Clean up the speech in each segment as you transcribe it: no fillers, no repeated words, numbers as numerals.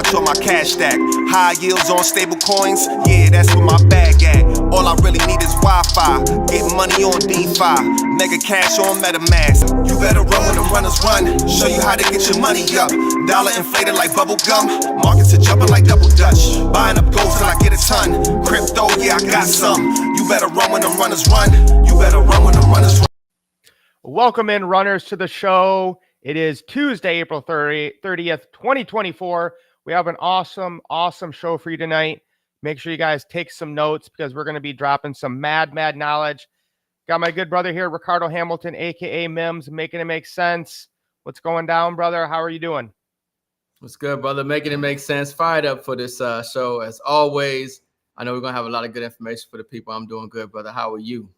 cash on my cash stack. High yields on stable coins, yeah, that's where my bag at. All I really need is Wi-Fi, get money on DeFi, mega cash on MetaMask. You better run when the runners run, show you how to get your money up. Dollar inflated like bubble gum, markets are jumping like double dutch. Buying up gold till I get a ton, crypto, yeah, I got some. You better run when the runners run, you better run when the runners run. Welcome in, runners, to the show. It is Tuesday, April 30th, 2024. We have an awesome show for you tonight. Make sure you guys take some notes because we're going to be dropping some mad knowledge. Got my good brother here, Ricardo Hamilton, a.k.a. Mims, making it make sense. What's going down, brother? How are you doing? What's good, brother? Making it make sense. Fired up for this show, as always. I know we're going to have a lot of good information for the people. I'm doing good, brother. How are you?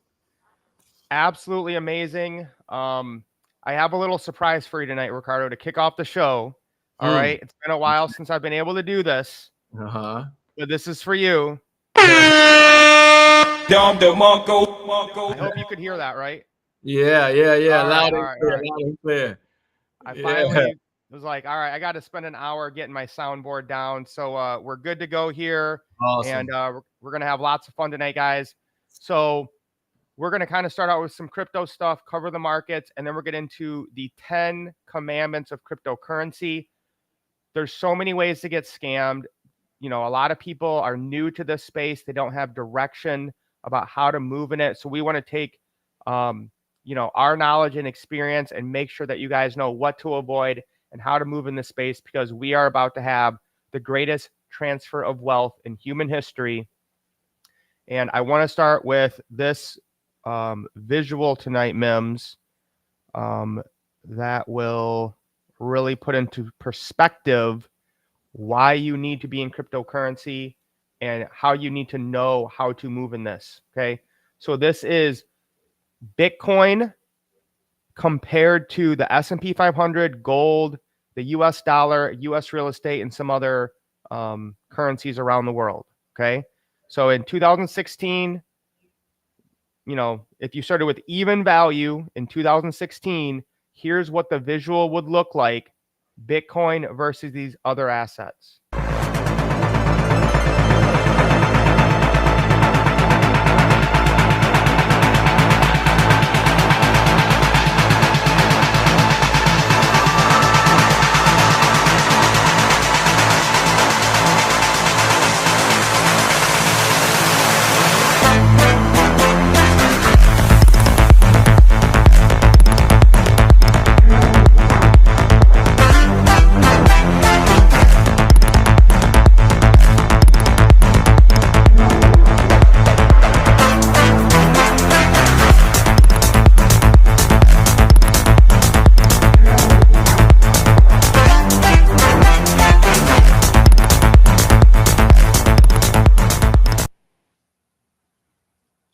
Absolutely amazing. I have a little surprise for you tonight, Ricardo, to kick off the show. All right. It's been a while since I've been able to do this. But this is for you. I hope you could hear that, right? Yeah. Loud and clear. I finally was like, all right, I got to spend an hour getting my soundboard down. So we're good to go here. Awesome. And we're going to have lots of fun tonight, guys. So we're going to kind of start out with some crypto stuff, cover the markets, and then we'll get into the 10 commandments of cryptocurrency. There's so many ways to get scammed. You know, a lot of people are new to this space. They don't have direction about how to move in it. So we want to take, our knowledge and experience and make sure that you guys know what to avoid and how to move in this space, because we are about to have the greatest transfer of wealth in human history. And I want to start with this visual tonight, Mims, that will really put into perspective why you need to be in cryptocurrency and how you need to know how to move in this. Okay. So this is Bitcoin compared to the S&P 500, gold, the US dollar, US real estate, and some other currencies around the world. Okay. So in 2016, if you started with even value in 2016, here's what the visual would look like: Bitcoin versus these other assets.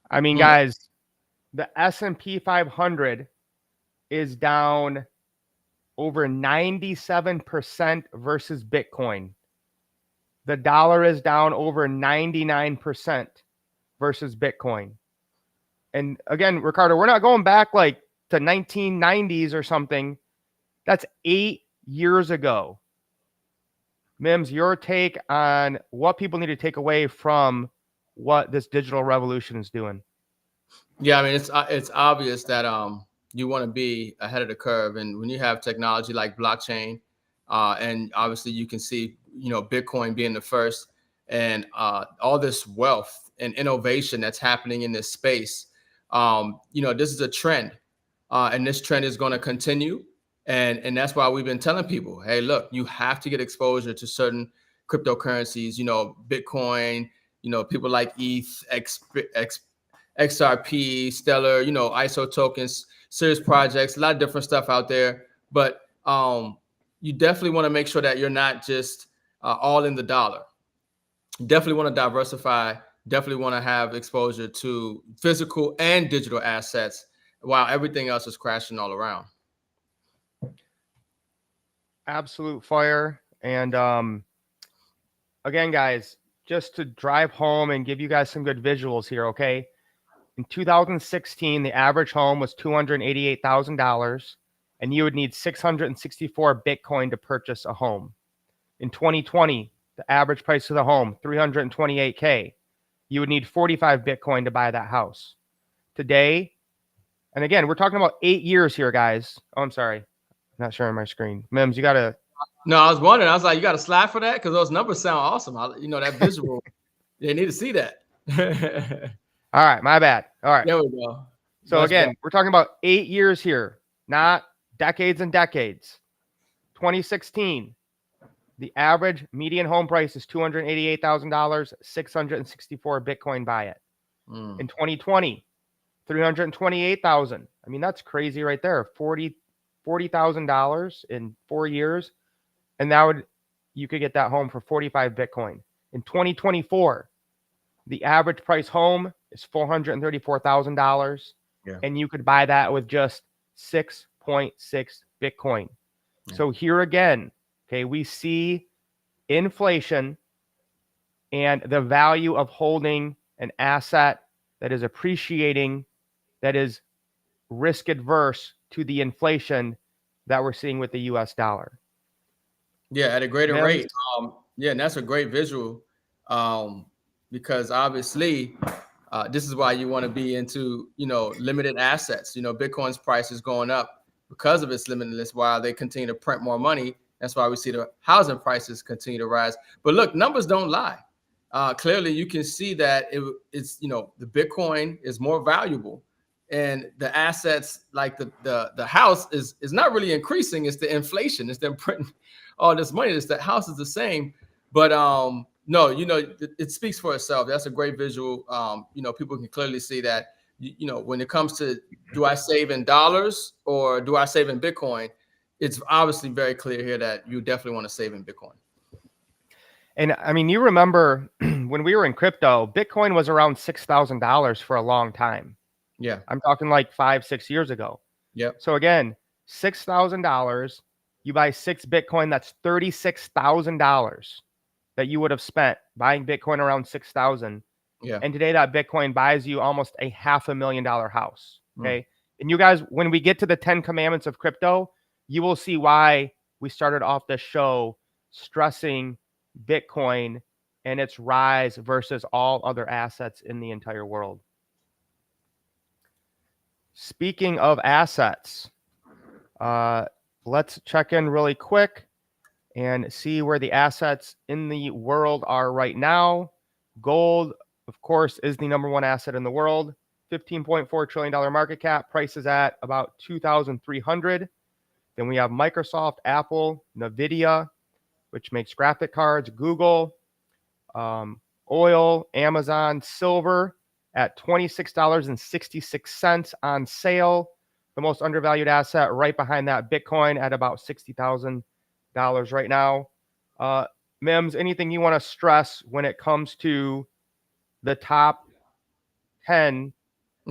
I mean, guys, the S&P 500 is down over 97% versus Bitcoin. The dollar is down over 99% versus Bitcoin. And again, Ricardo, we're not going back like to 1990s or something. That's 8 years ago. Mims, your take on what people need to take away from what this digital revolution is doing. Yeah, I mean, it's obvious that you want to be ahead of the curve, and when you have technology like blockchain, and obviously you can see Bitcoin being the first, and all this wealth and innovation that's happening in this space, this is a trend, and this trend is going to continue, and that's why we've been telling people, hey, look, you have to get exposure to certain cryptocurrencies, Bitcoin, people like ETH, XRP, Stellar, ISO tokens, Cirrus projects, a lot of different stuff out there. But you definitely want to make sure that you're not just all in the dollar. You definitely want to diversify, definitely want to have exposure to physical and digital assets while everything else is crashing all around. Absolute fire. And again, guys, just to drive home and give you guys some good visuals here, okay? In 2016, the average home was $288,000, and you would need 664 Bitcoin to purchase a home. In 2020, the average price of the home, $328K. You would need 45 Bitcoin to buy that house. Today, and again, we're talking about 8 years here, guys. Oh, I'm sorry. I'm not sharing my screen. Mims, you got to. No, I was wondering. I was like, you got a slide for that? Because those numbers sound awesome. That visual, they need to see that. All right, my bad. All right. There we go. So Much again, better. we're talking about 8 years here, not decades and decades. 2016, the average median home price is $288,000, 664 Bitcoin buy it. In 2020, 328,000. I mean, that's crazy right there. $40,000 in 4 years. And you could get that home for 45 Bitcoin. In 2024, the average price home is $434,000. Yeah. And you could buy that with just 6.6 Bitcoin. Yeah. So here again, okay, we see inflation and the value of holding an asset that is appreciating, that is risk adverse to the inflation that we're seeing with the US dollar. Yeah, at a greater Mims? rate. Yeah, and that's a great visual, because obviously this is why you want to be into, limited assets. Bitcoin's price is going up because of its limitedness while they continue to print more money. That's why we see the housing prices continue to rise. But look, numbers don't lie. Clearly, you can see that it's the Bitcoin is more valuable, and the assets like the house is not really increasing. It's the inflation. It's them printing all this money. It's the house is the same, but no, it speaks for itself. That's a great visual. People can clearly see that. When it comes to do I save in dollars or do I save in Bitcoin, it's obviously very clear here that you definitely want to save in Bitcoin. And I mean, you remember when we were in crypto, Bitcoin was around $6,000 for a long time. Yeah. I'm talking like 5-6 years ago. Yep. So again, $6,000, you buy 6 Bitcoin, that's $36,000 that you would have spent buying Bitcoin around 6,000. Yeah. And today that Bitcoin buys you almost a $500,000 house. Okay. And you guys, when we get to the 10 commandments of crypto, you will see why we started off this show stressing Bitcoin and its rise versus all other assets in the entire world. Speaking of assets, let's check in really quick and see where the assets in the world are right now. Gold, of course, is the number one asset in the world. $15.4 trillion market cap. Price is at about 2,300. Then we have Microsoft, Apple, NVIDIA, which makes graphic cards, Google, oil, Amazon, silver at $26.66 on sale. The most undervalued asset right behind that, Bitcoin at about $60,000 right now. Mims, anything you want to stress when it comes to the top 10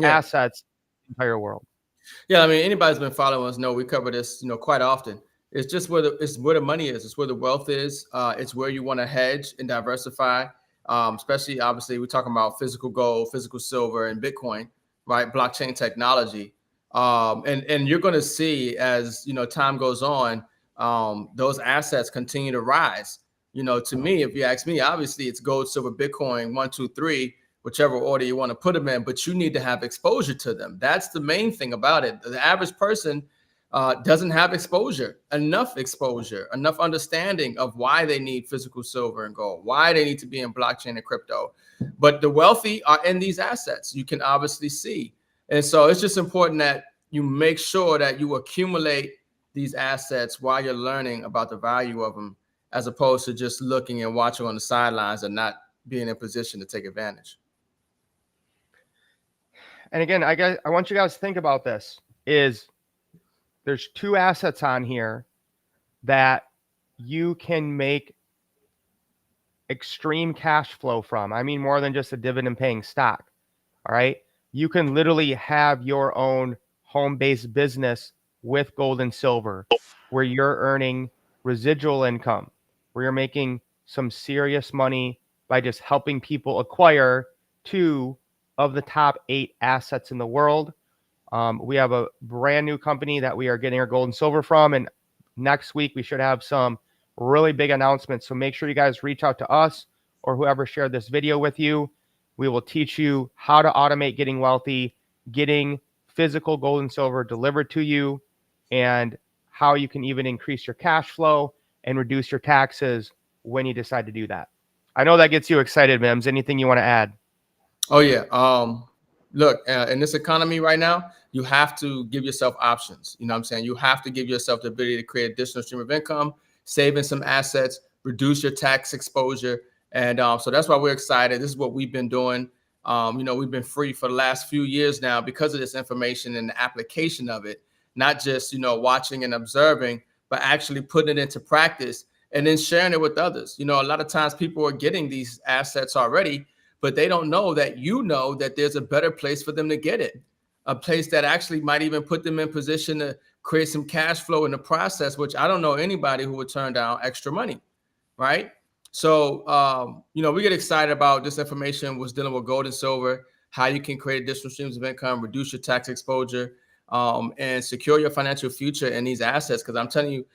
assets in the entire world? Yeah, I mean, anybody's been following us know we cover this, quite often. It's just where the money is. It's where the wealth is. It's where you want to hedge and diversify. Especially, obviously, we're talking about physical gold, physical silver, and Bitcoin, right? Blockchain technology. And you're going to see as time goes on, those assets continue to rise. To me, if you ask me, obviously it's gold, silver, Bitcoin, 1, 2, 3. Whichever order you want to put them in, but you need to have exposure to them. That's the main thing about it. The average person doesn't have enough understanding of why they need physical silver and gold, why they need to be in blockchain and crypto. But the wealthy are in these assets, you can obviously see. And so it's just important that you make sure that you accumulate these assets while you're learning about the value of them, as opposed to just looking and watching on the sidelines and not being in position to take advantage. And again, I want you guys to think about this. There's 2 assets on here that you can make extreme cash flow from. I mean, more than just a dividend paying stock. All right. You can literally have your own home-based business with gold and silver where you're earning residual income, where you're making some serious money by just helping people acquire 2 of the top 8 assets in the world. We have a brand new company that we are getting our gold and silver from. And next week, we should have some really big announcement. So make sure you guys reach out to us or whoever shared this video with you. We will teach you how to automate getting wealthy, getting physical gold and silver delivered to you, and how you can even increase your cash flow and reduce your taxes when you decide to do that. I know that gets you excited, Mims. Anything you want to add? Oh yeah. Look, in this economy right now, you have to give yourself options. You know what I'm saying? You have to give yourself the ability to create additional stream of income, saving some assets, reduce your tax exposure. And so that's why we're excited. This is what we've been doing. We've been free for the last few years now because of this information and the application of it, not just, watching and observing, but actually putting it into practice and then sharing it with others. A lot of times people are getting these assets already, but they don't know that there's a better place for them to get it, a place that actually might even put them in position to create some cash flow in the process, which I don't know anybody who would turn down extra money, right? So, we get excited about this information was dealing with gold and silver, how you can create additional streams of income, reduce your tax exposure, and secure your financial future in these assets. Because I'm telling you,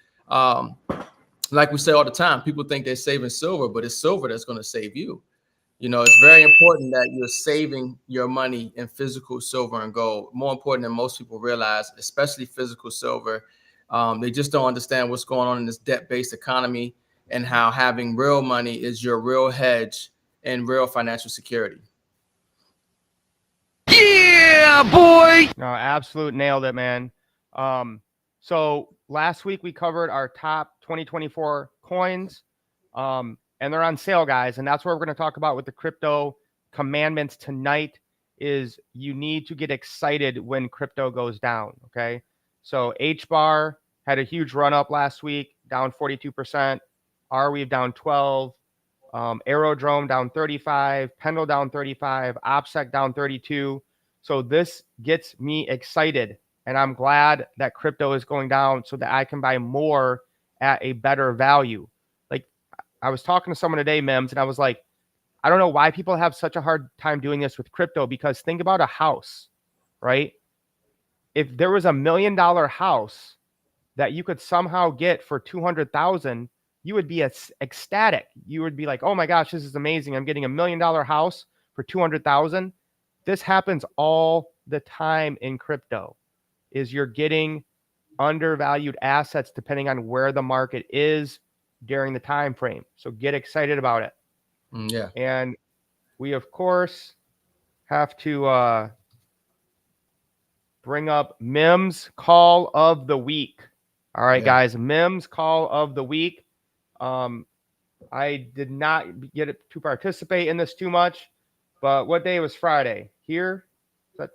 like we say all the time, people think they're saving silver, but it's silver that's going to save you. It's very important that you're saving your money in physical silver and gold. More important than most people realize, especially physical silver. They just don't understand what's going on in this debt-based economy and how having real money is your real hedge and real financial security. Yeah, boy. No, absolute nailed it, man. So last week we covered our top 2024 coins. And they're on sale, guys. And that's what we're going to talk about with the crypto commandments tonight is you need to get excited when crypto goes down, okay? So HBAR had a huge run up last week, down 42%. Arweave down 12. Aerodrome down 35. Pendle down 35. OPSEC down 32. So this gets me excited. And I'm glad that crypto is going down so that I can buy more at a better value. I was talking to someone today, Mims, and I was like, I don't know why people have such a hard time doing this with crypto, because think about a house, right? If there was $1 million house that you could somehow get for 200,000, you would be ecstatic. You would be like, oh my gosh, this is amazing. I'm getting $1 million house for 200,000. This happens all the time in crypto, is you're getting undervalued assets depending on where the market is during the time frame. So get excited about it. Yeah. And we of course have to bring up Mims call of the week. All right, guys, Mims call of the week. I did not get it to participate in this too much, but what day was Friday? Here? Is that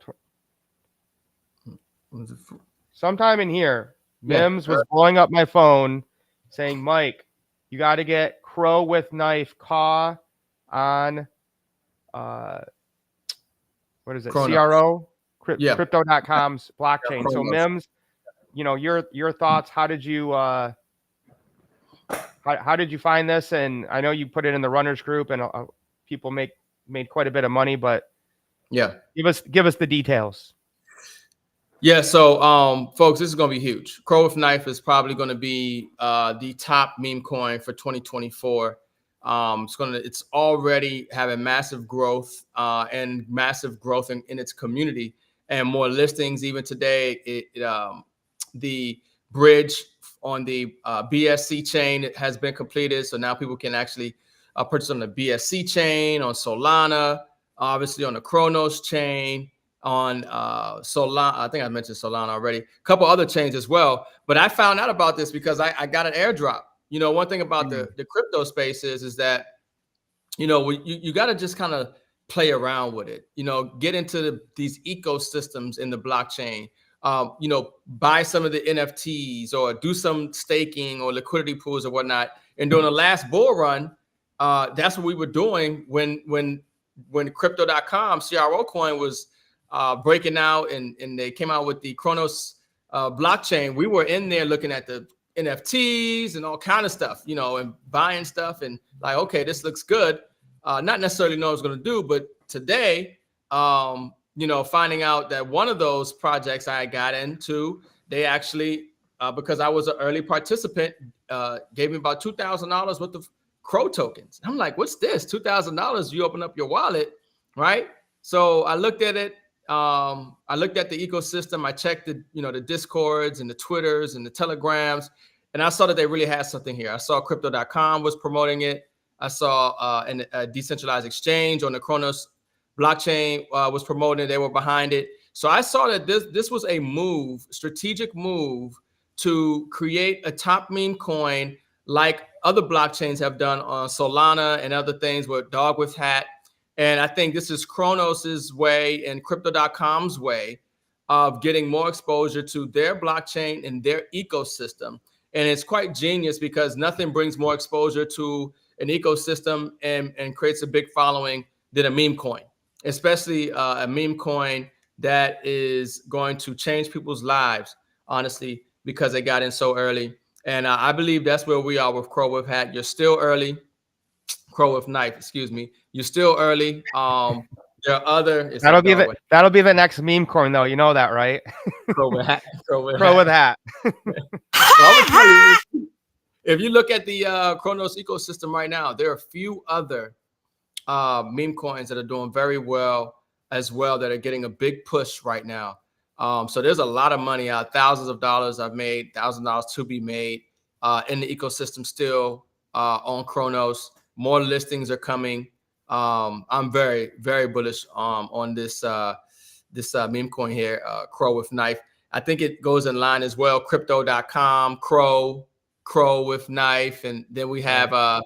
sometime in here, Mims was blowing up my phone saying, Mike, you got to get Crow with Knife Caw on, what is it? CRO? Crypto.com's blockchain. So Mims, your thoughts, how did you find this? And I know you put it in the runners group and people made quite a bit of money, but give us the details. Yeah, so folks, this is going to be huge. Crow with Knife is probably going to be the top meme coin for 2024. It's already having massive growth and massive growth in its community and more listings. Even today, the bridge on the BSC chain has been completed, so now people can actually purchase on the BSC chain, on Solana, obviously on the Kronos chain, on Solana. I think I mentioned Solana already. A couple other chains as well. But I found out about this because I got an airdrop. One thing about the crypto space is that, you got to just kind of play around with it. Get into these ecosystems in the blockchain. Buy some of the NFTs or do some staking or liquidity pools or whatnot. And during the last bull run, that's what we were doing when crypto.com CRO coin was breaking out and they came out with the Kronos blockchain. We were in there looking at the NFTs and all kind of stuff, and buying stuff and like, okay, this looks good. Not necessarily know what it's going to do, but today, finding out that one of those projects I got into, they actually, because I was an early participant, gave me about $2,000 worth of Crow tokens. I'm like, what's this? $2,000? You open up your wallet, right? So I looked at it. I looked at the ecosystem. I checked the Discords and the Twitters and the Telegrams, and I saw that they really had something here. I saw Crypto.com was promoting it. I saw a decentralized exchange on the Kronos blockchain was promoting it. They were behind it. So I saw that this was a strategic move to create a top meme coin like other blockchains have done on Solana and other things with Dog with Hat. And I think this is Kronos's way and Crypto.com's way of getting more exposure to their blockchain and their ecosystem. And it's quite genius because nothing brings more exposure to an ecosystem and creates a big following than a meme coin, especially a meme coin that is going to change people's lives, honestly, because they got in so early. And I believe that's where we are with Crow with Hat. You're still early. Crow with Knife, excuse me. You're still early. There are other. That'll be the next meme coin, though. You know that, right? Crow with Hat. Crow with Hat. Well, if you look at the Kronos ecosystem right now, there are a few other meme coins that are doing very well as well, that are getting a big push right now. So there's a lot of money out, thousands of dollars I've made, $1,000 to be made in the ecosystem still on Kronos. More listings are coming. I'm very, very bullish on this meme coin here, Crow with Knife. I think it goes in line as well. Crypto.com, Crow with Knife. And then we have,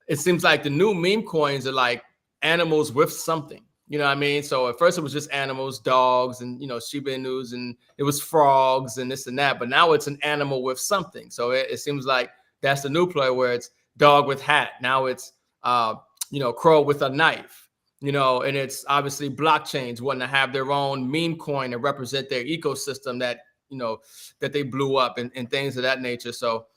it seems like the new meme coins are like animals with something. You know what I mean? So at first it was just animals, dogs, and, Shiba Inus, and it was frogs and this and that. But now it's an animal with something. So it seems like that's the new play, where it's dog with hat. Now it's, crow with a knife, and it's obviously blockchains wanting to have their own meme coin and represent their ecosystem that, that they blew up and things of that nature. So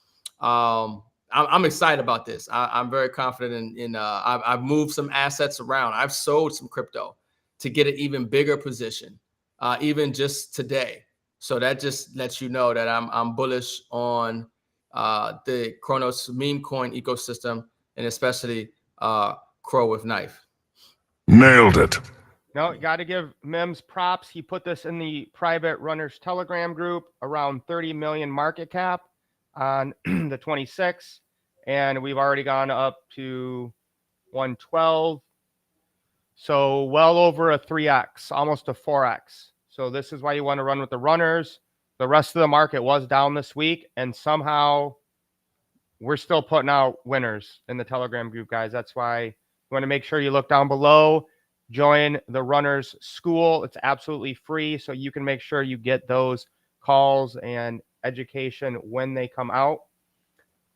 I'm excited about this. I'm very confident in I've moved some assets around. I've sold some crypto to get an even bigger position, even just today. So that just lets you know that I'm bullish on the Kronos meme coin ecosystem, and especially Crow with Knife. Nailed it. No, got to give Mims props. He put this in the private runners Telegram group, around 30 million market cap on the 26th, and we've already gone up to 112. So well over a 3x, almost a 4x. So this is why you want to run with the runners. The rest of the market was down this week, and somehow we're still putting out winners in the Telegram group, guys. That's why you want to make sure you look down below, join the runners school. It's absolutely free, so you can make sure you get those calls and education when they come out.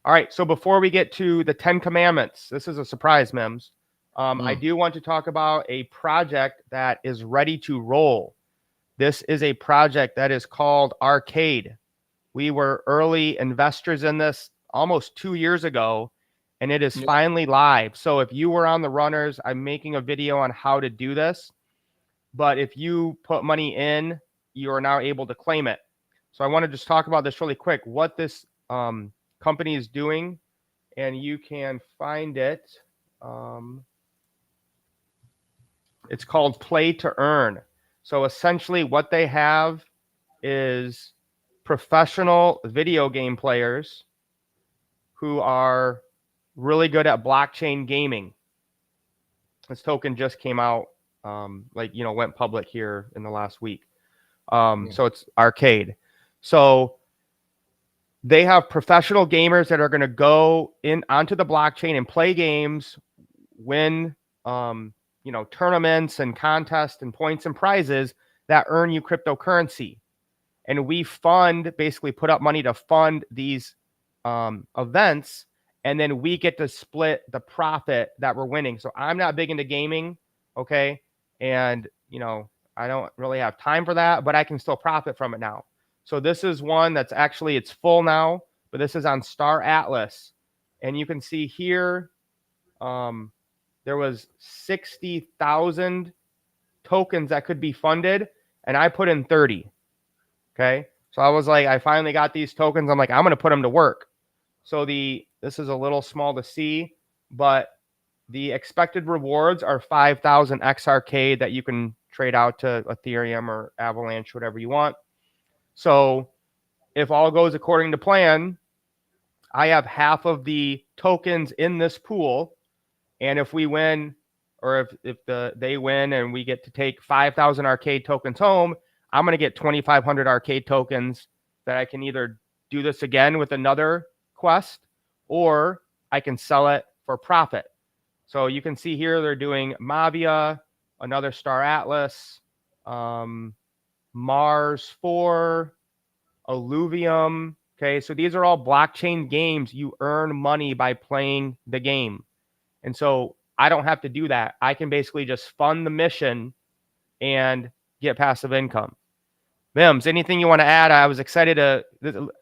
All right, so before we get to the 10 commandments, this is a surprise, Mims. I do want to talk about a project that is ready to roll. This is a project that is called REKT. We were early investors in this almost 2 years ago, and it is finally live. So if you were on the runners, I'm making a video on how to do this. But if you put money in, you are now able to claim it. So I want to just talk about this really quick, what this company is doing, and you can find it. It's called Play to Earn. So essentially what they have is professional video game players who are really good at blockchain gaming. This token just came out, went public here in the last week. So it's REKT. So they have professional gamers that are going to go onto the blockchain and play games, win, tournaments and contests and points and prizes that earn you cryptocurrency. And we basically put up money to fund these events, and then we get to split the profit that we're winning. So I'm not big into gaming, okay? And, I don't really have time for that, but I can still profit from it now. So this is one that's actually, it's full now, but this is on Star Atlas. And you can see here, there was 60,000 tokens that could be funded, and I put in 30. Okay. So I was like, I finally got these tokens. I'm like, I'm going to put them to work. So this is a little small to see, but the expected rewards are 5,000 XRK that you can trade out to Ethereum or Avalanche, whatever you want. So if all goes according to plan, I have half of the tokens in this pool. And if we win, or if they win and we get to take 5,000 arcade tokens home, I'm going to get 2,500 arcade tokens that I can either do this again with another quest, or I can sell it for profit. So you can see here they're doing Mavia, another Star Atlas, Mars 4, Alluvium. Okay, so these are all blockchain games. You earn money by playing the game. And so I don't have to do that. I can basically just fund the mission and get passive income. Mims, anything you want to add? I was excited to.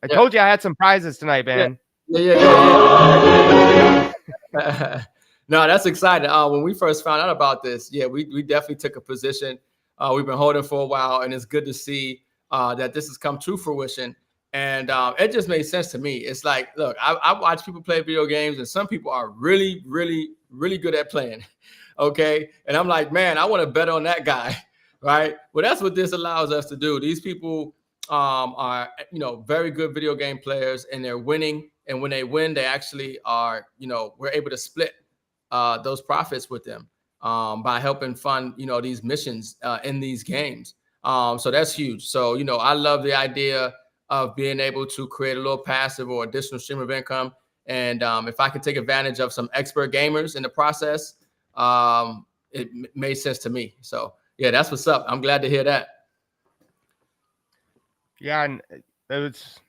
I told you I had some prizes tonight, man. Yeah. No, that's exciting. When we first found out about this, we definitely took a position. We've been holding for a while, and it's good to see that this has come to fruition. And it just made sense to me. It's like, look, I watch people play video games, and some people are really, really, really good at playing. Okay. And I'm like, man, I want to bet on that guy. Right. Well, that's what this allows us to do. These people are, very good video game players, and they're winning. And when they win, they actually are, we're able to split those profits with them by helping fund, these missions in these games. So that's huge. So, I love the idea of being able to create a little passive or additional stream of income. And if I can take advantage of some expert gamers in the process, it made sense to me. So, yeah, that's what's up. I'm glad to hear that. Yeah, and it's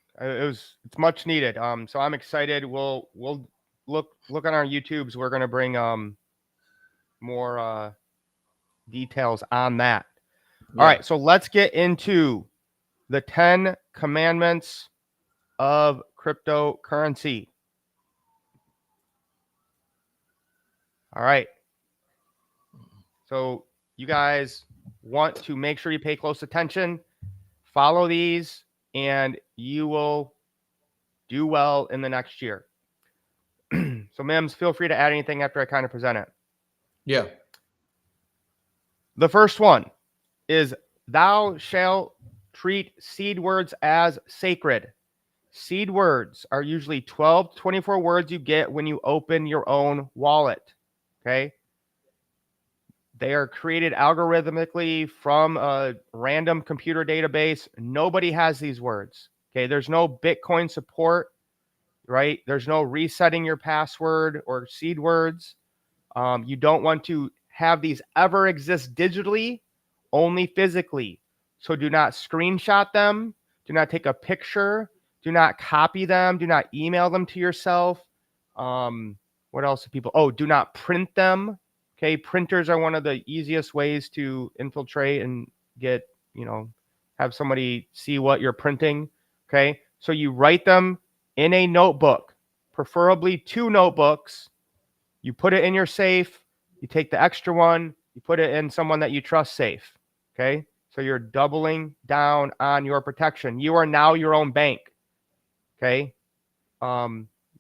much needed. So I'm excited. We'll look on our YouTubes. We're gonna bring more details on that. Yeah. All right, so let's get into the 10 commandments of cryptocurrency. All right. So you guys want to make sure you pay close attention, follow these, and you will do well in the next year. So Mims, feel free to add anything after I kind of present it. Yeah. The first one is thou shalt treat seed words as sacred. Seed words are usually 12 to 24 words you get when you open your own wallet. Okay. They are created algorithmically from a random computer database. Nobody has these words. Okay. There's no Bitcoin support, right? There's no resetting your password or seed words. You don't want to have these ever exist digitally, only physically. So do not screenshot them. Do not take a picture. Do not copy them. Do not email them to yourself. What else do people? Oh, do not print them. Okay, printers are one of the easiest ways to infiltrate and get, have somebody see what you're printing. Okay, so you write them in a notebook, preferably 2 notebooks. You put it in your safe. You take the extra one. You put it in someone that you trust safe. Okay, so you're doubling down on your protection. You are now your own bank. Okay,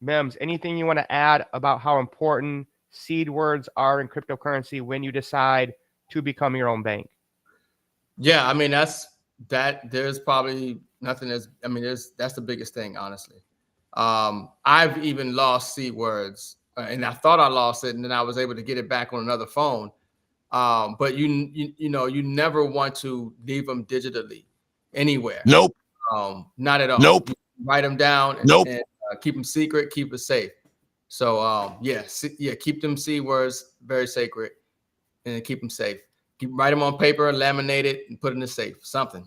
Mims, anything you want to add about how important seed words are in cryptocurrency when you decide to become your own bank? Yeah, I mean, there's probably nothing that's the biggest thing, honestly. I've even lost seed words, and I thought I lost it, and then I was able to get it back on another phone. But you never want to leave them digitally anywhere. Nope. Not at all. Nope. You write them down and, Nope. and keep them secret, keep it safe. So keep them seed words very sacred and keep them safe. Write them on paper, laminate it, and put it in the safe. Something.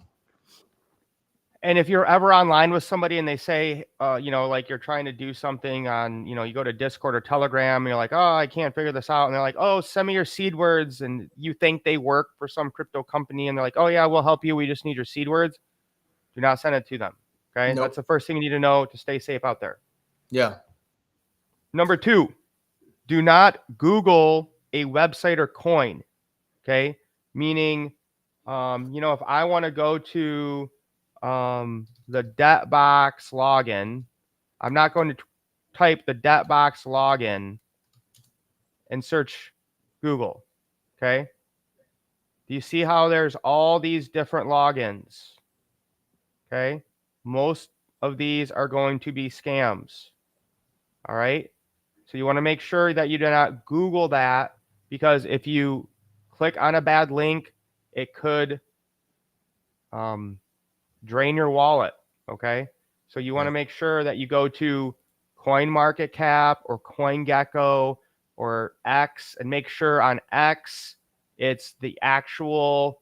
And if you're ever online with somebody and they say, like you're trying to do something on, you go to Discord or Telegram, and you're like, oh, I can't figure this out. And they're like, oh, send me your seed words. And you think they work for some crypto company. And they're like, oh, yeah, we'll help you. We just need your seed words. Do not send it to them. Okay. Nope. That's the first thing you need to know to stay safe out there. Yeah. Number 2, do not Google a website or coin. Okay. Meaning, if I want to go to the debt box login, I'm not going to type the DebtBox login and search Google. Okay. Do you see how there's all these different logins? Okay. Most of these are going to be scams. All right. So you want to make sure that you do not Google that, because if you click on a bad link, it could drain your wallet. Okay. So you want to make sure that you go to CoinMarketCap or CoinGecko or X, and make sure on X it's the actual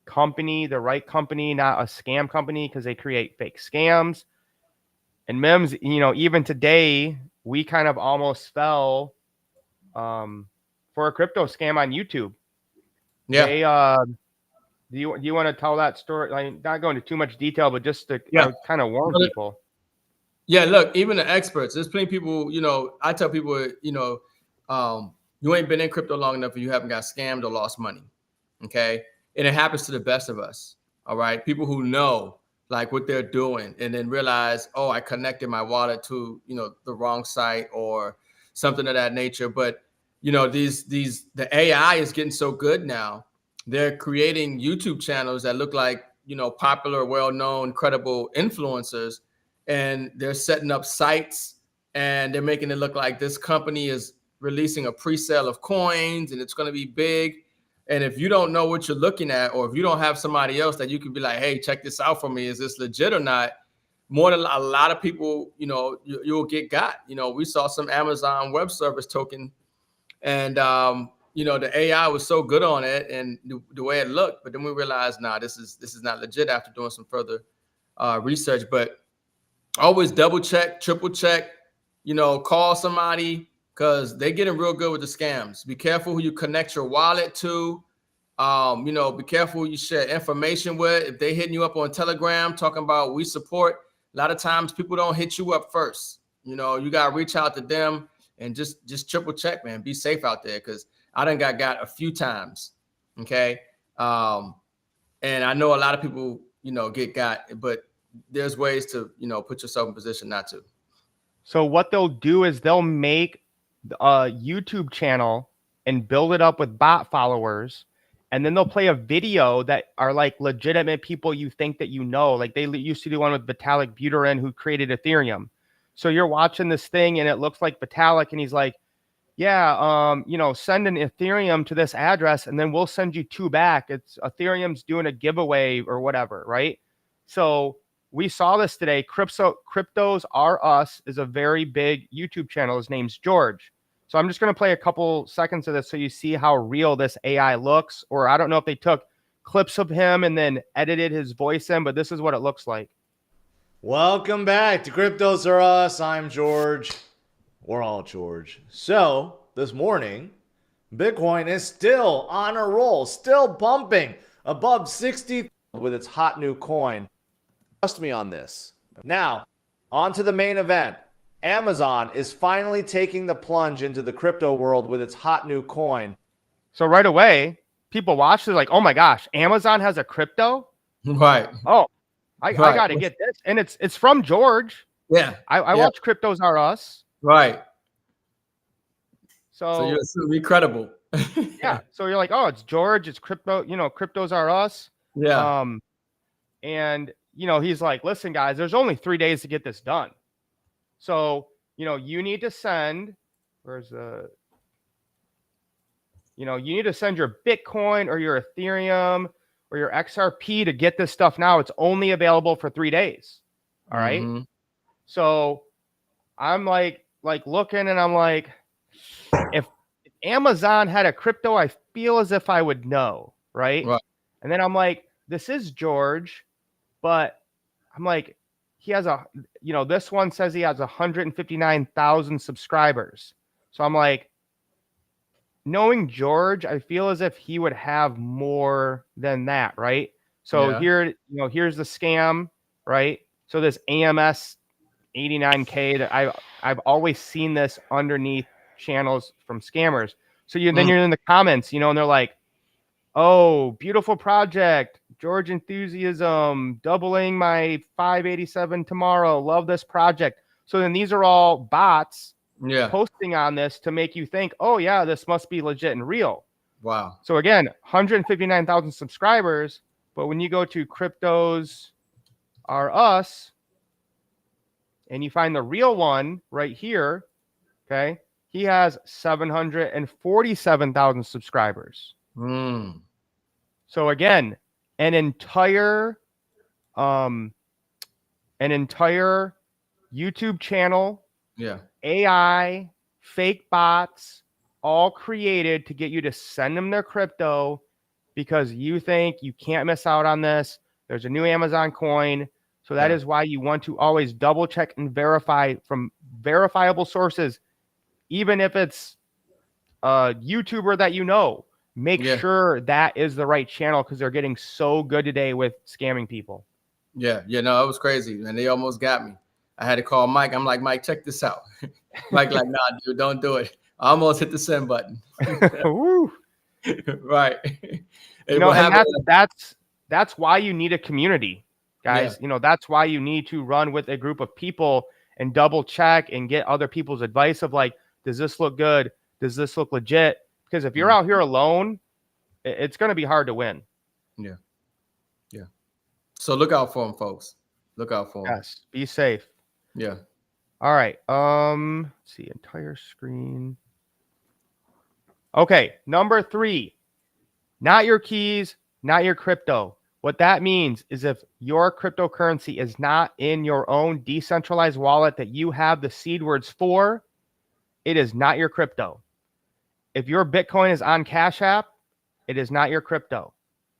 company, the right company, not a scam company, because they create fake scams. And Mims, even today, we kind of almost fell for a crypto scam on YouTube. Yeah. They, do you want to tell that story? Like, not going into too much detail, but just to kind of warn people. Yeah, look, even the experts, there's plenty of people, I tell people, you ain't been in crypto long enough and you haven't got scammed or lost money. Okay. And it happens to the best of us. All right. People who know like what they're doing and then realize, oh, I connected my wallet to, the wrong site or something of that nature. But, the AI is getting so good now. They're creating YouTube channels that look like, popular, well-known, credible influencers. And they're setting up sites and they're making it look like this company is releasing a pre-sale of coins and it's going to be big. And if you don't know what you're looking at, or if you don't have somebody else that you can be like, hey, check this out for me, is this legit or not? More than a lot of people, you'll get got. We saw some Amazon Web Service token, and the AI was so good on it and the way it looked, but then we realized, nah, this is not legit after doing some further research. But always double check, triple check, call somebody, because they're getting real good with the scams. Be careful who you connect your wallet to. Be careful who you share information with. If they hitting you up on Telegram talking about we support, a lot of times people don't hit you up first. You got to reach out to them and just triple check, man. Be safe out there, because I done got a few times. Okay. And I know a lot of people, get got, but there's ways to, put yourself in position not to. So what they'll do is they'll make a YouTube channel and build it up with bot followers, and then they'll play a video that are like legitimate people you think that like they used to do one with Vitalik Buterin, who created Ethereum. So you're watching this thing and it looks like Vitalik, and he's like, yeah, send an Ethereum to this address and then we'll send you 2 back. It's Ethereum's doing a giveaway or whatever, right? So we saw this today. Cryptos Are Us is a very big YouTube channel. His name's George. So I'm just going to play a couple seconds of this so you see how real this AI looks. Or I don't know if they took clips of him and then edited his voice in, but this is what it looks like. Welcome back to Cryptos Are Us. I'm George. We're all George. So this morning, Bitcoin is still on a roll, still bumping above 60 with its hot new coin. Trust me on this. Now, on to the main event. Amazon is finally taking the plunge into the crypto world with its hot new coin. So right away, people watch this like, oh my gosh, Amazon has a crypto? Right. Oh, I got to get this. And it's from George. Yeah. I watch Cryptos Are Us. Right. So you're assuming credible. Yeah. So you're like, oh, it's George, it's crypto, Cryptos Are Us. Yeah. And he's like, listen, guys, there's only 3 days to get this done. So, you need to send, you need to send your Bitcoin or your Ethereum or your XRP to get this stuff now. It's only available for 3 days. All right. Mm-hmm. So I'm like looking, and I'm like, if Amazon had a crypto, I feel as if I would know. Right. And then I'm like, this is George, but I'm like, he has this one says he has 159,000 subscribers. So I'm like, knowing George, I feel as if he would have more than that, right? So here, here's the scam, right? So this AMS 89K that I've always seen this underneath channels from scammers. So then you're in the comments, and they're like, oh, beautiful project, George enthusiasm, doubling my 587 tomorrow. Love this project. So then these are all bots Yeah. posting on this to make you think, oh yeah, this must be legit and real. Wow. So again, 159,000 subscribers, but when you go to Cryptos Are Us and you find the real one right here, okay, he has 747,000 subscribers. Mm. So again, an entire YouTube channel, Yeah. AI, fake bots, all created to get you to send them their crypto because you think you can't miss out on this. There's a new Amazon coin. So that is why you want to always double check and verify from verifiable sources, even if it's a YouTuber that you know. Make sure that is the right channel because they're getting so good today with scamming people. Yeah. No, it was crazy, and they almost got me. I had to call Mike. I'm like, Mike, check this out. Mike, like, nah, dude, don't do it. I almost hit the send button. Right. And that's why you need a community, guys. That's why you need to run with a group of people and double check and get other people's advice of like, does this look good? Does this look legit? Because if you're out here alone, it's going to be hard to win. Yeah. So look out for them, folks. Look out for them. Yes. Be safe. Yeah. All right. Let's see. Entire screen. Okay. Number 3, not your keys, not your crypto. What that means is if your cryptocurrency is not in your own decentralized wallet that you have the seed words for, it is not your crypto. If your Bitcoin is on Cash App, it is not your crypto.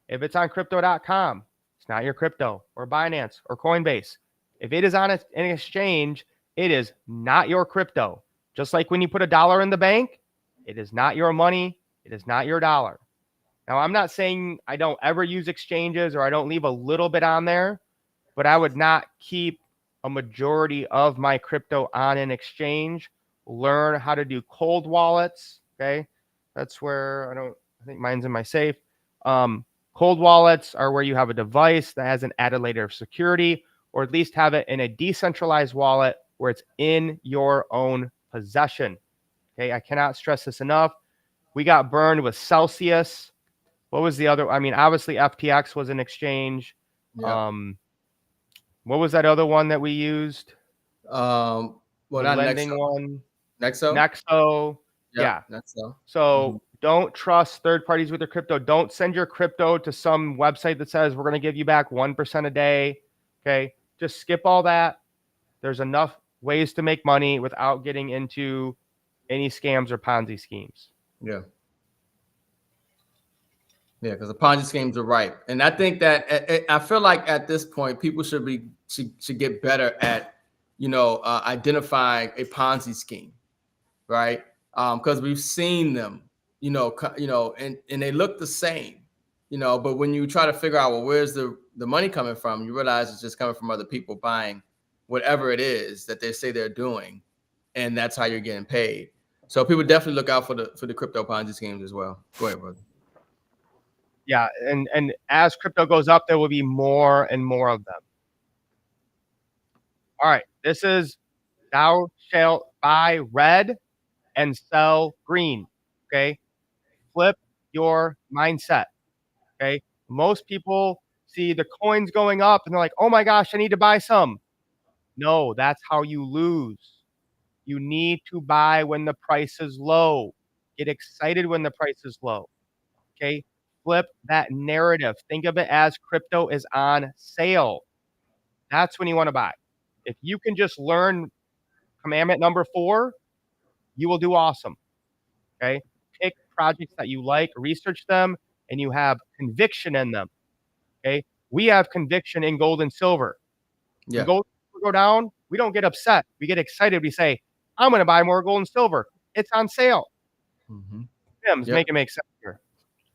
If it's on crypto.com, it's not your crypto, or Binance or Coinbase. If it is on an exchange, it is not your crypto. Just like when you put $1 in the bank, it is not your money. It is not your dollar. Now, I'm not saying I don't ever use exchanges or I don't leave a little bit on there, but I would not keep a majority of my crypto on an exchange. Learn how to do cold wallets. Okay. That's where I think mine's in my safe. Cold wallets are where you have a device that has an added layer of security, or at least have it in a decentralized wallet where it's in your own possession. Okay. I cannot stress this enough. We got burned with Celsius. What was the other? I mean, obviously FTX was an exchange. Yeah. What was that other one that we used? Well, the lending one. Nexo. Yeah. Nexo. So don't trust third parties with your crypto. Don't send your crypto to some website that says we're going to give you back 1% a day. Okay. Just skip all that. There's enough ways to make money without getting into any scams or Ponzi schemes. Yeah. Yeah, because the Ponzi schemes are ripe, and I think that I feel like at this point people should get better at identifying a Ponzi scheme, right? Because we've seen them, and they look the same, But when you try to figure out, well, where's the money coming from, you realize it's just coming from other people buying whatever it is that they say they're doing, and that's how you're getting paid. So people definitely look out for the crypto Ponzi schemes as well. Go ahead, brother. Yeah, and as crypto goes up, there will be more and more of them. All right, this is thou shalt buy red and sell green. Okay, flip your mindset. Okay, most people see the coins going up and they're like, oh my gosh, I need to buy some. No, that's how you lose. You need to buy when the price is low. Get excited when the price is low. Okay, flip that narrative. Think of it as crypto is on sale. That's when you want to buy. If you can just learn commandment number 4, you will do awesome. Okay, pick projects that you like, research them, and you have conviction in them. Okay, we have conviction in gold and silver. Yeah. When gold and silver go down, we don't get upset. We get excited. We say, I'm going to buy more gold and silver. It's on sale. Make it make sense here.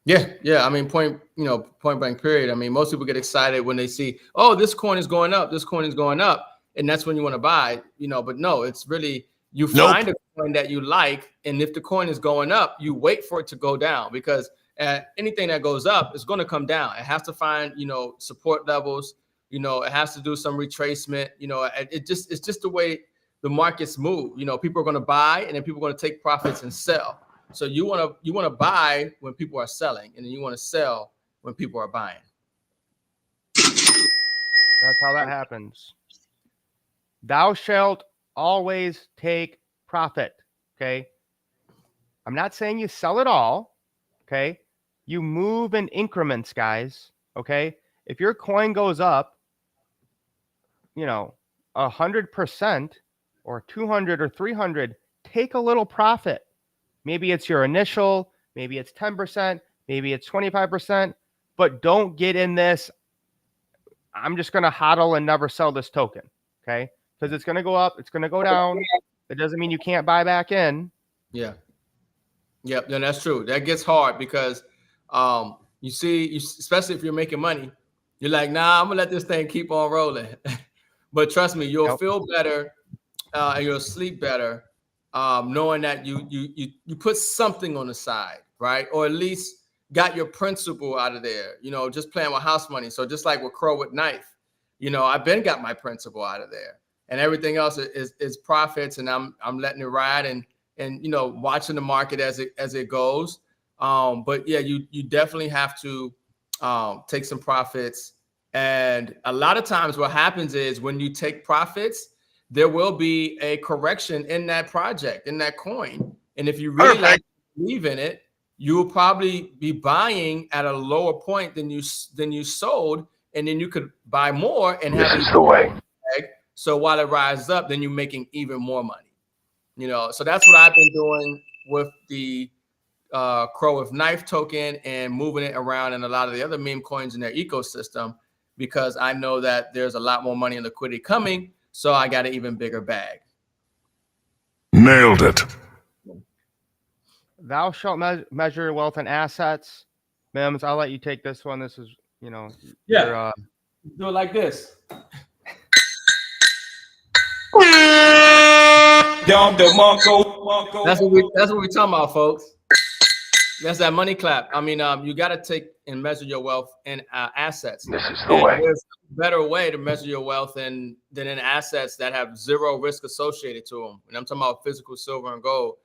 Yeah. I mean, point blank period. I mean, most people get excited when they see, oh, this coin is going up. This coin is going up. And that's when you want to buy, but no, it's really, you find a coin that you like. And if the coin is going up, you wait for it to go down, because anything that goes up is going to come down. It has to find, support levels, it has to do some retracement, it's just the way the markets move. You know, people are going to buy, and then people are going to take profits and sell. So you want to buy when people are selling, and then you want to sell when people are buying. That's how that happens. Thou shalt always take profit. Okay. I'm not saying you sell it all. Okay. You move in increments, guys. Okay. If your coin goes up, 100% or 200 or 300, take a little profit. Maybe it's your initial, maybe it's 10%, maybe it's 25%, but don't get in this. I'm just going to hodl and never sell this token. Okay. Because it's going to go up, it's going to go down. It doesn't mean you can't buy back in. Yeah. Yep. No, that's true. That gets hard because you see, especially if you're making money, you're like, nah, I'm gonna let this thing keep on rolling. But trust me, you'll feel better and you'll sleep better knowing that you put something on the side, right? Or at least got your principal out of there, just playing with house money. So just like with Crow with Knife, I've been got my principal out of there, and everything else is profits, and I'm letting it ride and watching the market as it goes. But yeah, you definitely have to take some profits. And a lot of times what happens is when you take profits, there will be a correction in that project, in that coin. And if you really believe in it, you will probably be buying at a lower point than you sold. And then you could buy more and have This is the way. So while it rises up, then you're making even more money. So that's what I've been doing with the Crow with Knife token and moving it around in a lot of the other meme coins in their ecosystem, because I know that there's a lot more money and liquidity coming. So I got an even bigger bag. Nailed it. Thou shalt measure your wealth and assets. Mims, I'll let you take this one. This is, Yeah. your, Do it like this. That's what we're talking about, folks. That's that money clap. I mean, you got to take and measure your wealth in assets. This is the way. There's a better way to measure your wealth than in assets that have zero risk associated to them. And I'm talking about physical silver and gold.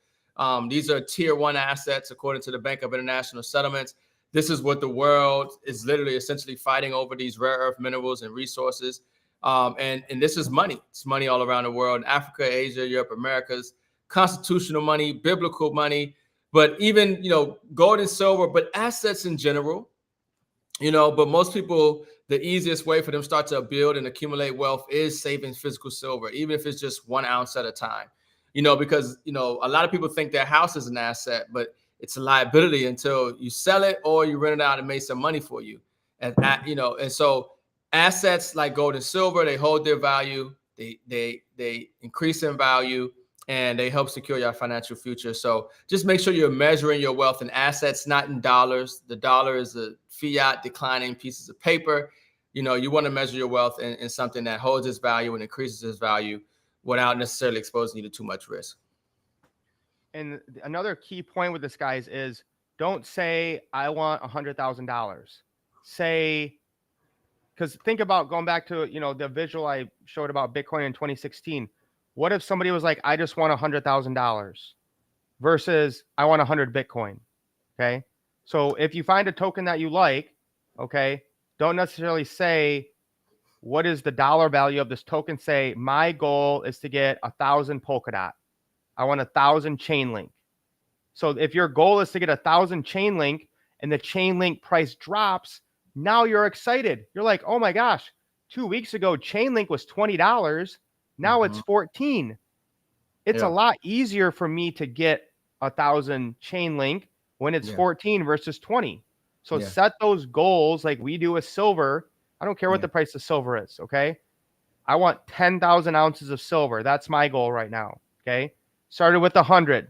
These are tier 1 assets according to the Bank of International Settlements. This is what the world is literally essentially fighting over, these rare earth minerals and resources. And this is money. It's money all around the world: Africa, Asia, Europe, Americas. Constitutional money, biblical money, but even, gold and silver, but assets in general, but most people, the easiest way for them to start to build and accumulate wealth is saving physical silver, even if it's just 1 ounce at a time, because, a lot of people think their house is an asset, but it's a liability until you sell it or you rent it out and make some money for you. And so assets like gold and silver, they hold their value, they increase in value, and they help secure your financial future. So just make sure you're measuring your wealth in assets, not in dollars. The dollar is a fiat declining pieces of paper. You want to measure your wealth in something that holds its value and increases its value without necessarily exposing you to too much risk. and another key point with this, guys, is don't say, I want $100,000. Say, because think about going back to, the visual I showed about Bitcoin in 2016. What if somebody was like, I just want $100,000 versus I want 100 Bitcoin? Okay. So if you find a token that you like, okay, don't necessarily say, what is the dollar value of this token? Say, my goal is to get 1,000 Polkadot. I want 1,000 Chainlink. So if your goal is to get 1,000 Chainlink and the Chainlink price drops, now you're excited. You're like, oh my gosh, 2 weeks ago, Chainlink was $20. Now it's 14. It's a lot easier for me to get 1,000 Chainlink when it's 14 versus 20. So set those goals like we do with silver. I don't care what the price of silver is. Okay. I want 10,000 ounces of silver. That's my goal right now. Okay. Started with 100.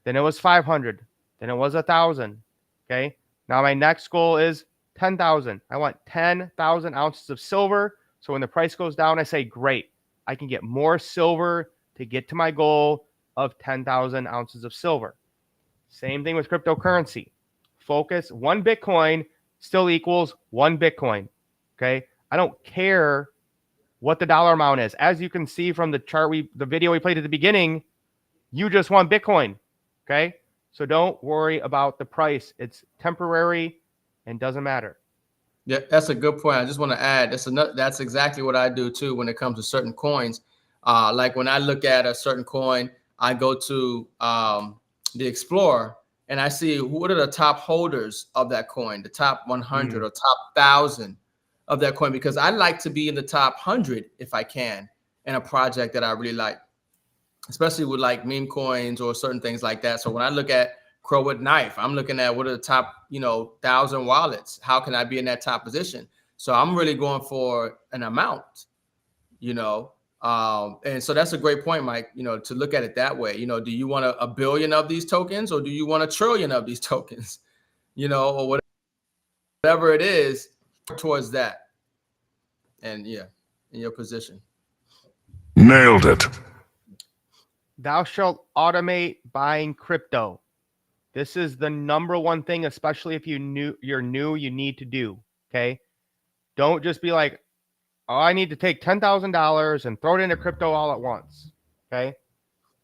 Then it was 500. Then it was 1,000. Okay. Now my next goal is 10,000. I want 10,000 ounces of silver. So when the price goes down, I say, great, I can get more silver to get to my goal of 10,000 ounces of silver. Same thing with cryptocurrency. Focus. 1 Bitcoin still equals 1 Bitcoin. Okay. I don't care what the dollar amount is. As you can see from the chart, the video we played at the beginning, you just want Bitcoin. Okay. So don't worry about the price. It's temporary and doesn't matter. Yeah, that's a good point. I just want to add that's exactly what I do too when it comes to certain coins. Like when I look at a certain coin, I go to the Explorer and I see what are the top holders of that coin, the top 100 or top 1,000 of that coin, because I like to be in the top 100 if I can in a project that I really like, especially with like meme coins or certain things like that. So when I look at Crow with Knife, I'm looking at what are the top, 1,000 wallets. How can I be in that top position? So I'm really going for an amount, and so that's a great point, Mike, to look at it that way. Do you want a billion of these tokens or do you want a trillion of these tokens, or whatever it is towards that? And yeah, in your position. Nailed it. Thou shalt automate buying crypto. This is the number one thing, especially if you're new, you need to do. Okay. Don't just be like, oh, I need to take $10,000 and throw it into crypto all at once. Okay.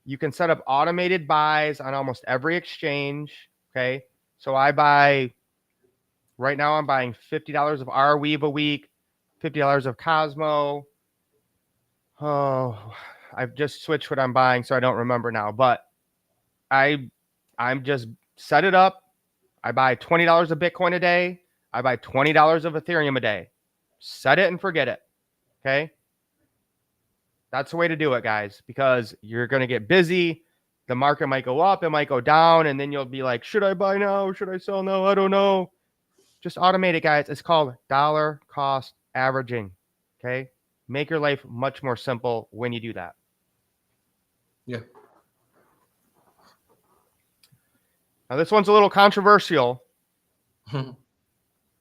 You can set up automated buys on almost every exchange. Okay. So right now I'm buying $50 of Arweave a week, $50 of Cosmo. Oh, I've just switched what I'm buying, so I don't remember now, but I'm just set it up. I buy $20 of Bitcoin a day. I buy $20 of Ethereum a day. Set it and forget it. Okay. That's the way to do it, guys, because you're going to get busy. The market might go up, it might go down, and then you'll be like, should I buy now? Should I sell now? I don't know. Just automate it, guys. It's called dollar cost averaging. Okay. Make your life much more simple when you do that. Yeah. Now, this one's a little controversial,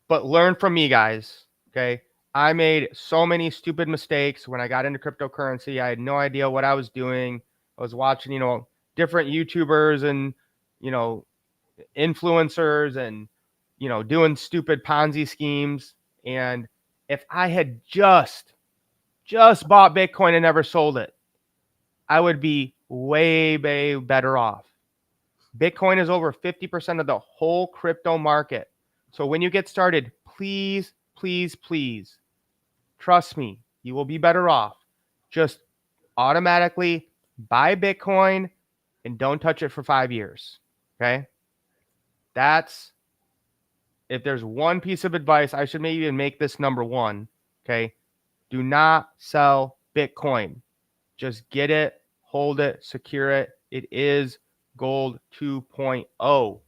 but learn from me, guys. Okay. I made so many stupid mistakes when I got into cryptocurrency. I had no idea what I was doing. I was watching, different YouTubers and, influencers and, doing stupid Ponzi schemes. And if I had just bought Bitcoin and never sold it, I would be way better off. Bitcoin is over 50% of the whole crypto market. So when you get started, please, please, please, trust me, you will be better off. Just automatically buy Bitcoin and don't touch it for 5 years. Okay. If there's one piece of advice, I should maybe even make this number one. Okay. Do not sell Bitcoin. Just get it, hold it, secure it. It is gold 2.0.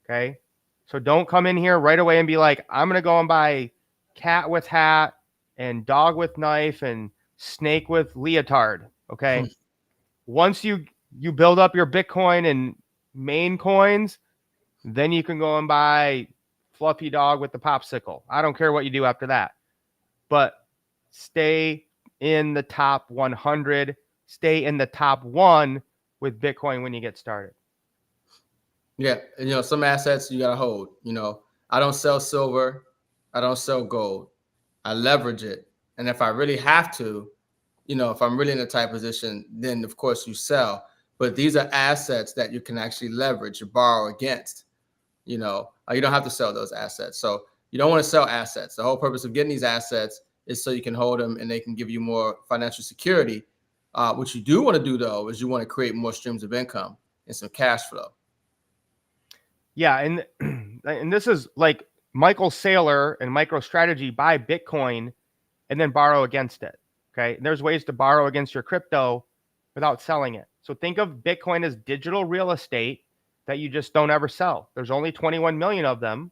Okay. So don't come in here right away and be like, I'm going to go and buy cat with hat and dog with knife and snake with leotard. Okay. Once you build up your Bitcoin and main coins, then you can go and buy fluffy dog with the popsicle. I don't care what you do after that, but stay in the top 100, stay in the top 1 with Bitcoin when you get started. Yeah. Some assets you got to hold. I don't sell silver. I don't sell gold. I leverage it. And if I really have to, if I'm really in a tight position, then of course you sell. But these are assets that you can actually leverage or borrow against. You don't have to sell those assets. So you don't want to sell assets. The whole purpose of getting these assets is so you can hold them and they can give you more financial security. What you do want to do, though, is you want to create more streams of income and some cash flow. Yeah. And this is like Michael Saylor and MicroStrategy buy Bitcoin and then borrow against it. Okay. And there's ways to borrow against your crypto without selling it. So think of Bitcoin as digital real estate that you just don't ever sell. There's only 21 million of them.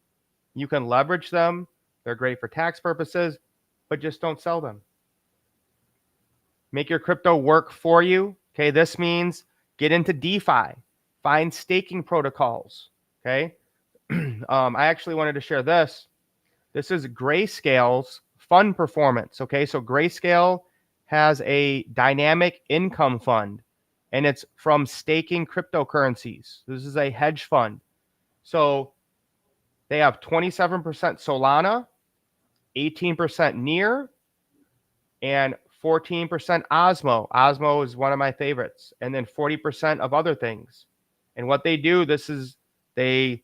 You can leverage them. They're great for tax purposes, but just don't sell them. Make your crypto work for you. Okay. This means get into DeFi, find staking protocols. Okay. I actually wanted to share this. This is Grayscale's fund performance. Okay. So Grayscale has a dynamic income fund and it's from staking cryptocurrencies. This is a hedge fund. So they have 27% Solana, 18% Near, and 14% Osmo. Osmo is one of my favorites. And then 40% of other things. And what they do, they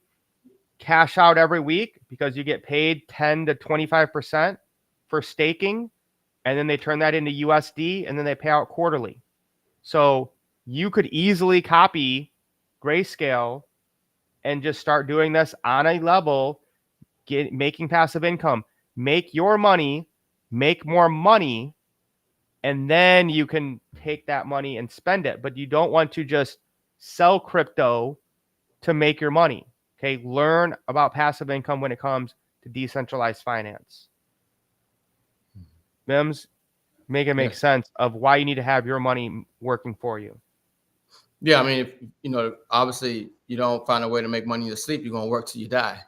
cash out every week because you get paid 10 to 25% for staking. And then they turn that into USD and then they pay out quarterly. So you could easily copy Grayscale and just start doing this on a level, making passive income, make your money, make more money, and then you can take that money and spend it. But you don't want to just sell crypto to make your money. Okay, learn about passive income when it comes to decentralized finance. Mims, make it make sense of why you need to have your money working for you. Yeah, I mean, if, you know, obviously you don't find a way to make money in your sleep, you're gonna work till you die,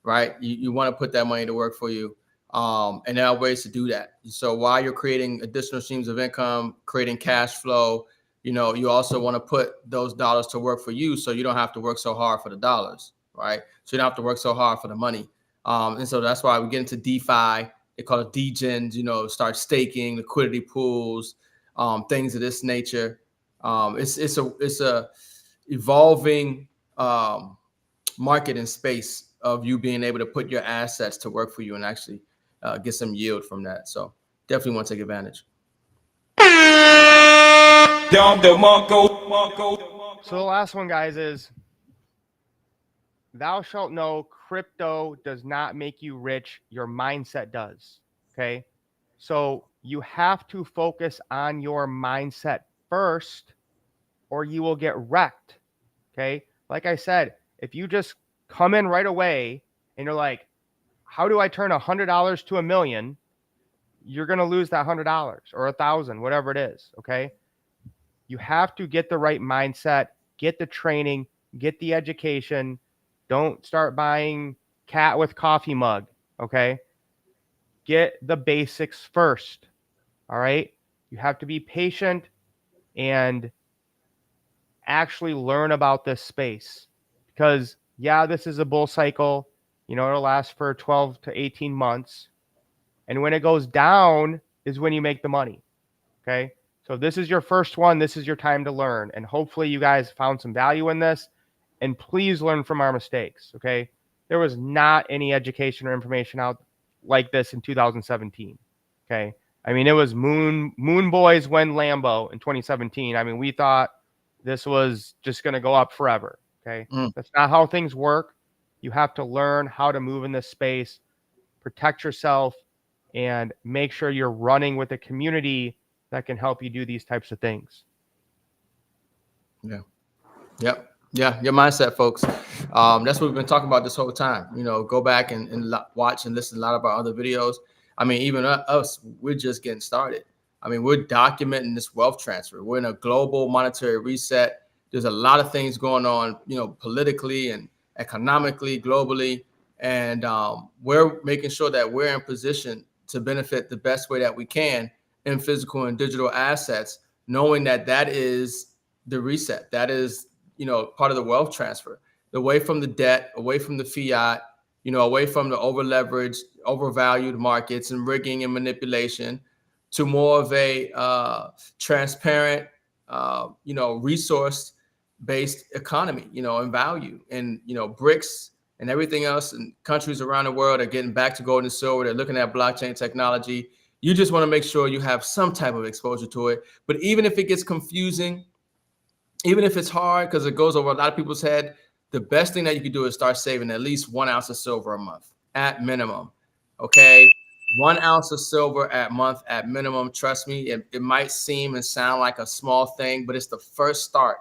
right? You want to put that money to work for you, and there are ways to do that. So while you're creating additional streams of income, creating cash flow, you know, you also want to put those dollars to work for you, so you don't have to work so hard for the dollars, right? So you don't have to work so hard for the money, and so that's why we get into DeFi. They call it degens, you know, start staking, liquidity pools, things of this nature. It's a evolving market and space of you being able to put your assets to work for you and actually get some yield from that. So definitely want to take advantage. So the last one, guys, is thou shalt know crypto does not make you rich. Your mindset does. Okay. So you have to focus on your mindset first or you will get wrecked. Okay. Like I said, if you just come in right away and you're like, how do I turn $100 to $1 million? You're going to lose that $100 or $1,000, whatever it is. Okay. You have to get the right mindset, get the training, get the education. Don't start buying cat with coffee mug. Okay. Get the basics first. All right. You have to be patient and actually learn about this space because yeah, this is a bull cycle. You know, it'll last for 12 to 18 months. And when it goes down is when you make the money. Okay. So this is your first one. This is your time to learn. And hopefully you guys found some value in this. And please learn from our mistakes. Okay. There was not any education or information out like this in 2017. Okay. I mean, it was Moon Boys win Lambo in 2017. I mean, we thought this was just going to go up forever. Okay. That's not how things work. You have to learn how to move in this space, protect yourself, and make sure you're running with a community that can help you do these types of things. Yeah. Yep. Yeah. Your mindset, folks. That's what we've been talking about this whole time. You know, go back and watch and listen to a lot of our other videos. I mean, even us, we're just getting started. I mean, we're documenting this wealth transfer. We're in a global monetary reset. There's a lot of things going on, you know, politically and economically, globally. And we're making sure that we're in position to benefit the best way that we can in physical and digital assets, knowing that that is the reset. That is, you know, part of the wealth transfer, away from the debt, away from the fiat, you know, away from the over leveraged, overvalued markets and rigging and manipulation, to more of a transparent, you know, resource-based economy, you know, and value. And, you know, BRICS and everything else, and countries around the world are getting back to gold and silver. They're looking at blockchain technology. You just want to make sure you have some type of exposure to it. But even if it gets confusing, even if it's hard because it goes over a lot of people's head, the best thing that you can do is start saving at least 1 ounce of silver a month at minimum. Okay. 1 ounce of silver at month at minimum. Trust me, it might seem and sound like a small thing, but it's the first start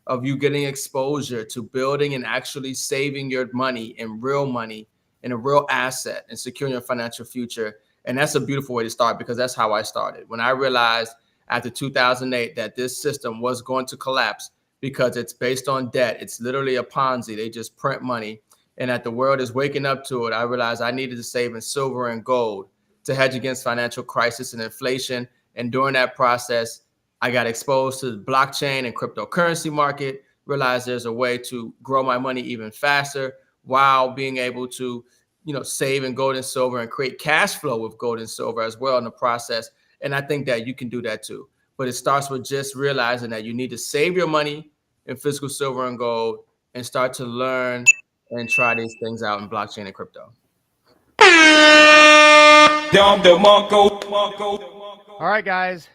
of you getting exposure to building and actually saving your money in a real asset and securing your financial future. And that's a beautiful way to start, because that's how I started. When I realized after 2008 that this system was going to collapse because it's based on debt, it's literally a Ponzi. They just print money. And that the world is waking up to it, I realized I needed to save in silver and gold to hedge against financial crisis and inflation. And during that process, I got exposed to the blockchain and cryptocurrency market, realized there's a way to grow my money even faster while being able to, you know, save in gold and silver and create cash flow with gold and silver as well in the process. And I think that you can do that too. But it starts with just realizing that you need to save your money in physical silver and gold and start to learn and try these things out in blockchain and crypto. All right, guys.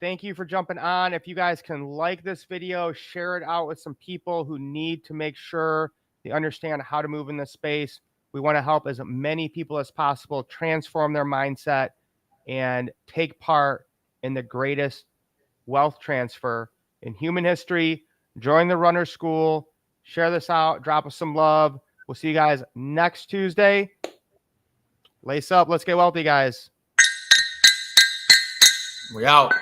Thank you for jumping on. If you guys can like this video, share it out with some people who need to make sure they understand how to move in this space. We want to help as many people as possible transform their mindset and take part in the greatest wealth transfer in human history. Join the Runner School. Share this out. Drop us some love. We'll see you guys next Tuesday. Lace up. Let's get wealthy, guys. We out.